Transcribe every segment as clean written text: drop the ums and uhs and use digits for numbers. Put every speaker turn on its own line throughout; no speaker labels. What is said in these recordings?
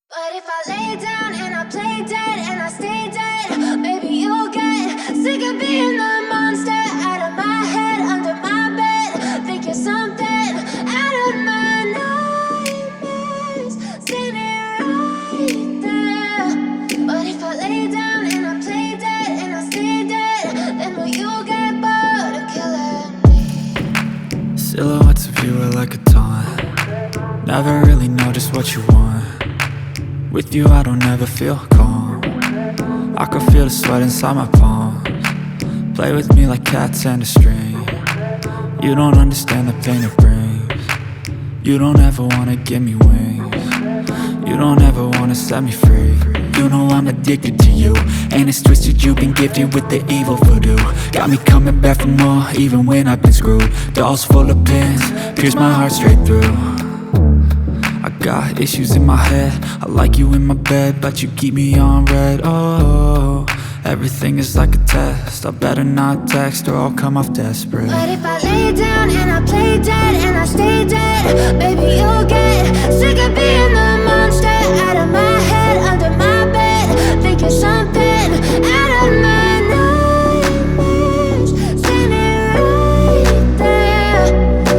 But if I lay down and I play dead and I stay dead, maybe you'll get sick of being the monster out of my head, under my bed. Think you're something out of my nightmares, standing right there. But if I lay down and I play dead and I stay dead, then will you get bored of killing me?
Silhouettes of you are like a taunt. Never really know just what you want. With you I don't ever feel calm. I can feel the sweat inside my palms. Play with me like cats and a string. You don't understand the pain it brings. You don't ever wanna give me wings. You don't ever wanna set me free. You know I'm addicted to you, and it's twisted, you've been gifted with the evil voodoo. Got me coming back for more, even when I've been screwed. Dolls full of pins, pierce my heart straight through. I got issues in my head, I like you in my bed, but you keep me on red. Oh, everything is like a test, I better not text or I'll come off desperate.
But if I lay down and I play dead and I stay dead, baby you'll get sick of being the monster out of my head, under my bed. Think you're something out of my nightmares, standing right there.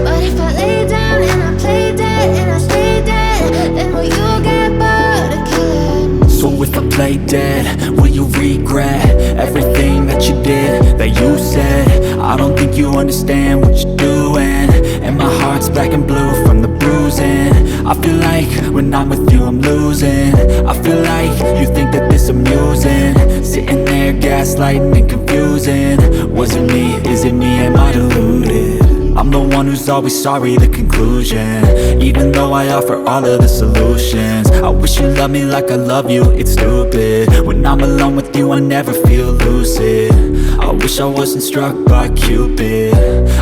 But if I lay down and I play dead and I stay dead, then will you get bored of killing me?
So if I play dead, will you regret everything that you did, that you said? I don't think you understand what you're doing, and my heart's black and blue from the bruising. I feel like when I'm with you I'm losing. I feel like you think that this amusing, sitting there gaslighting and confusing. Was it me? Is it me? Am I deluded? I'm the one who's always sorry, the conclusion, even though I offer all of the solutions. I wish you loved me like I love you, it's stupid. When I'm alone with you I never feel lucid. I wish I wasn't struck by Cupid.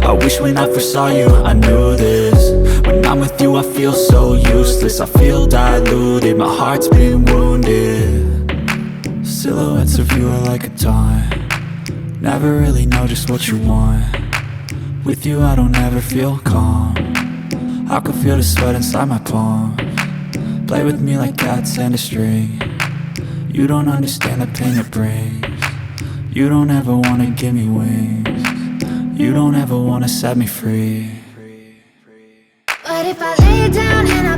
I wish when I first saw you I knew this. When I'm with you I feel so useless, I feel diluted, my heart's been wounded. Silhouettes of you are like a taunt. Never really know just what you want. With you I don't ever feel calm. I can feel the sweat inside my palms. Play with me like cats and a string. You don't understand the pain it brings. You don't ever wanna give me wings. You don't ever wanna set me free.
But if I lay down and I